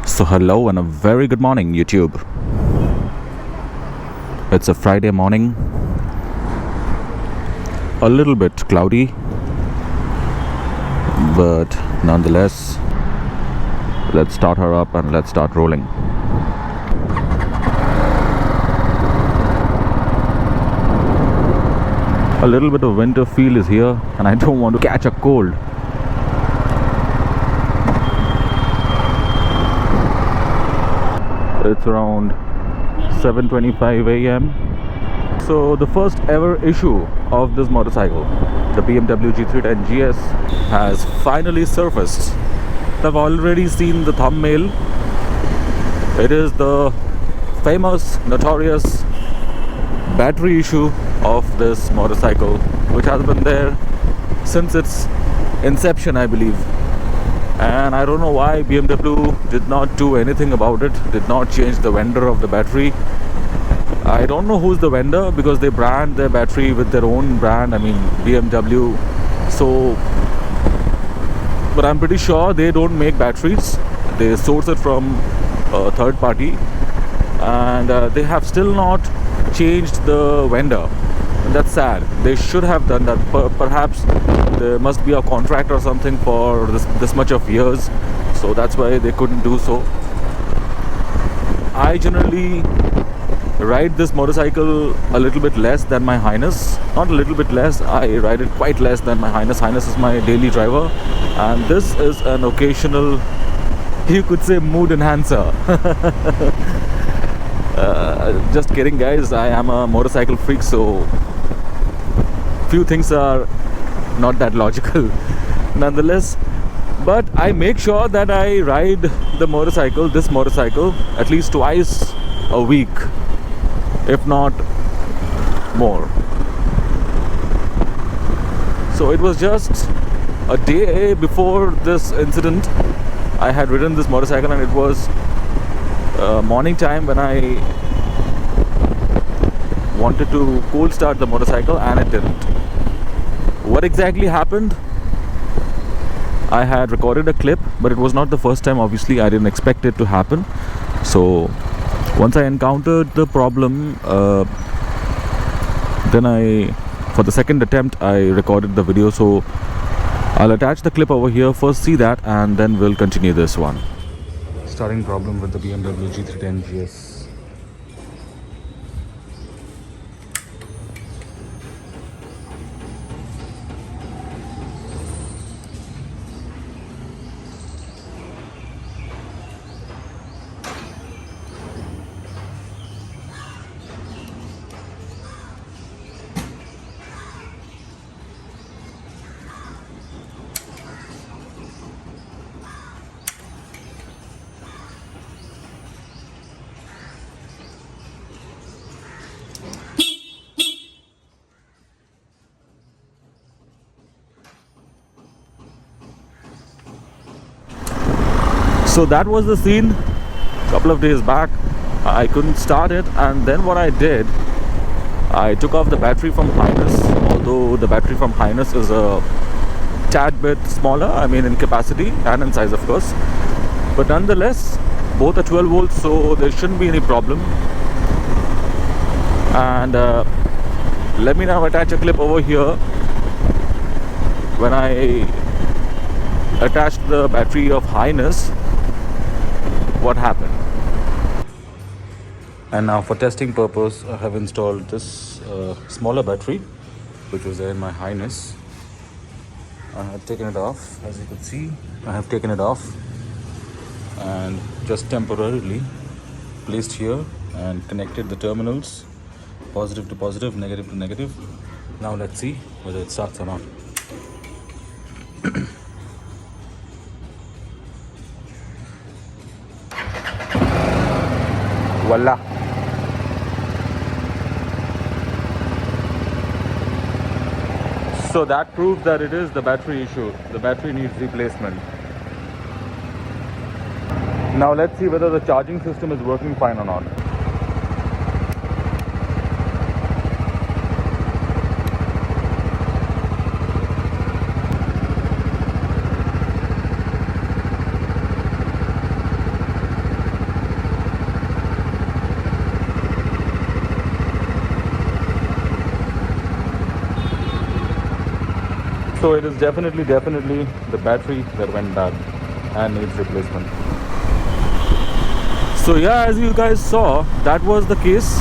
So hello and a very good morning, YouTube. It's a Friday morning, a little bit cloudy, but nonetheless, let's start her up and let's start rolling. A little bit of winter feel is here and I don't want to catch a cold. It's around 7:25 a.m. So the first ever issue of this motorcycle, the BMW G310 GS, has finally surfaced. I've already seen the thumbnail. It is the famous, notorious battery issue of this motorcycle, which has been there since its inception, I believe. And I don't know why BMW did not do anything about it, did not change the vendor of the battery. I don't know who's the vendor because they brand their battery with their own brand, I mean BMW. So, but I'm pretty sure they don't make batteries. They source it from a third party, and they have still not changed the vendor. And that's sad. They should have done that. Perhaps there must be a contract or something for this much of years, so that's why they couldn't do so. I generally ride this motorcycle a little bit less than my Highness. Not a little bit less, I ride it quite less than my Highness. Highness is my daily driver, and this is an occasional, you could say, mood enhancer. Just kidding, guys. I am a motorcycle freak, so few things are not that logical nonetheless. But I make sure that I ride this motorcycle, at least twice a week, if not more. So it was just a day before this incident I had ridden this motorcycle, and it was morning time when I wanted to cold start the motorcycle and it didn't. What exactly happened? I had recorded a clip, but it was not the first time. Obviously, I didn't expect it to happen. So once I encountered the problem, then for the second attempt, I recorded the video. So I'll attach the clip over here. First see that, and then we'll continue this one. Starting problem with the BMW G310 GS. So that was the scene a couple of days back. I couldn't start it, and then what I did, I took off the battery from Highness, although the battery from Highness is a tad bit smaller, I mean in capacity and in size of course, but nonetheless both are 12 volts, so there shouldn't be any problem. And let me now attach a clip over here when I attached the battery of Highness, what happened. And now for testing purpose, I have installed this smaller battery which was there in my Highness. I have taken it off, as you could see. I have taken it off and just temporarily placed here and connected the terminals, positive to positive, negative to negative. Now let's see whether it starts or not. Voila. So that proves that it is the battery issue. The battery needs replacement. Now let's see whether the charging system is working fine or not. So it is definitely the battery that went bad and needs replacement. So yeah, as you guys saw, that was the case.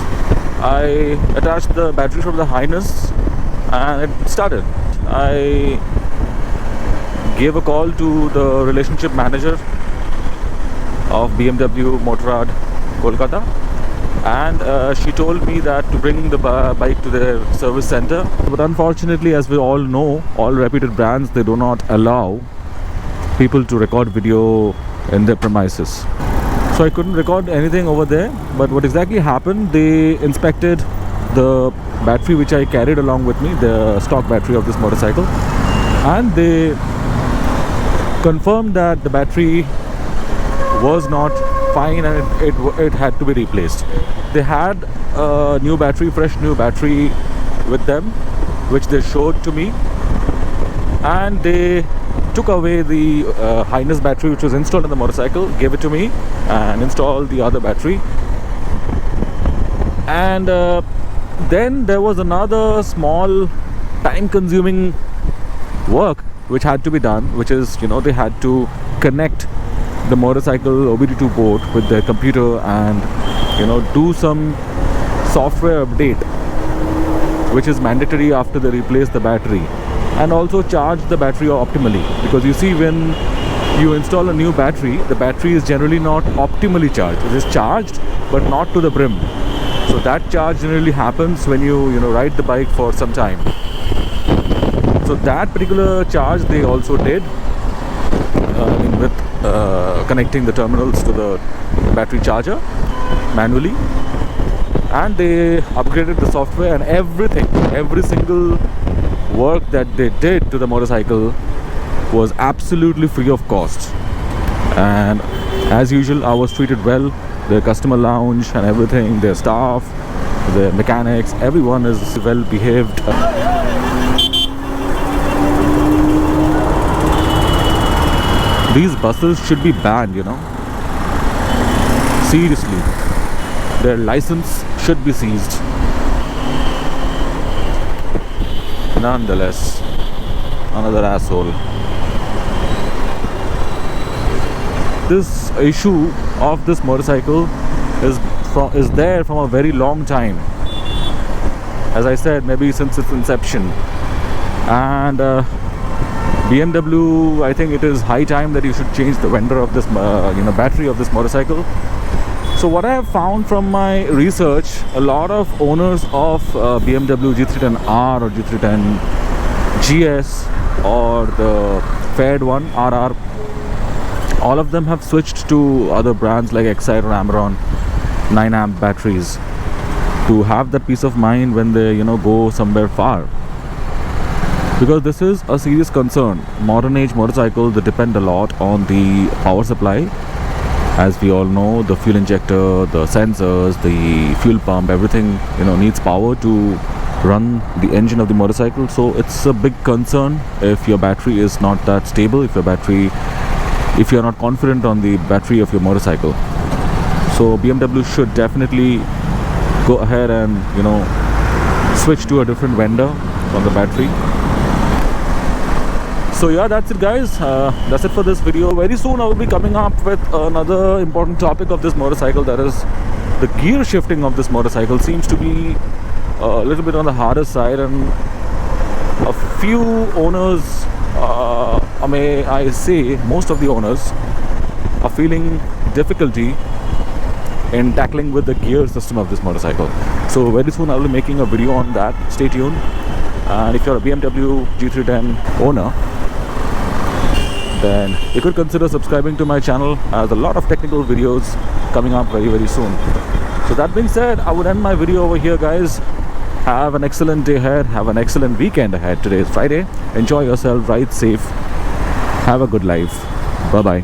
I attached the battery from the Highness and it started. I gave a call to the relationship manager of BMW Motorrad Kolkata, and she told me that to bring the bike to their service center. But unfortunately, as we all know, all reputed brands, they do not allow people to record video in their premises. So I couldn't record anything over there. But what exactly happened, they inspected the battery which I carried along with me, the stock battery of this motorcycle, and they confirmed that the battery was not fine and it had to be replaced. They had a new battery, fresh new battery with them, which they showed to me, and they took away the Highness battery which was installed in the motorcycle, gave it to me, and installed the other battery. And then there was another small time-consuming work which had to be done, which is, they had to connect the motorcycle OBD2 board with their computer and do some software update, which is mandatory after they replace the battery, and also charge the battery optimally, because you see, when you install a new battery, the battery is generally not optimally charged. It is charged but not to the brim. So that charge generally happens when you ride the bike for some time. So that particular charge they also did with connecting the terminals to the battery charger manually, and they upgraded the software, and every single work that they did to the motorcycle was absolutely free of cost. And as usual, I was treated well. The customer lounge and everything, their staff, the mechanics, everyone is well behaved. These buses should be banned, seriously. Their license should be seized. Nonetheless, another asshole. This issue of this motorcycle is there from a very long time. As I said, maybe since its inception. And BMW, I think it is high time that you should change the vendor of this battery of this motorcycle. So what I have found from my research, a lot of owners of BMW G310R or G310 GS or the faired one RR, all of them have switched to other brands like Excite or Amaron 9 amp batteries to have that peace of mind when they go somewhere far. Because this is a serious concern. Modern age motorcycles, they depend a lot on the power supply. As we all know, the fuel injector, the sensors, the fuel pump, everything needs power to run the engine of the motorcycle. So it's a big concern if your battery is not that stable, if you're not confident on the battery of your motorcycle. So BMW should definitely go ahead and switch to a different vendor on the battery. So yeah, that's it guys, that's it for this video. Very soon I will be coming up with another important topic of this motorcycle, that is the gear shifting of this motorcycle seems to be a little bit on the harder side, and a few owners, may I say most of the owners, are feeling difficulty in tackling with the gear system of this motorcycle. So very soon I will be making a video on that, stay tuned. And if you're a BMW G310 owner, then you could consider subscribing to my channel, as a lot of technical videos coming up very soon. So that being said, I would end my video over here guys. Have an excellent day ahead, have an excellent weekend ahead. Today is Friday. Enjoy yourself, ride safe, have a good life. Bye bye.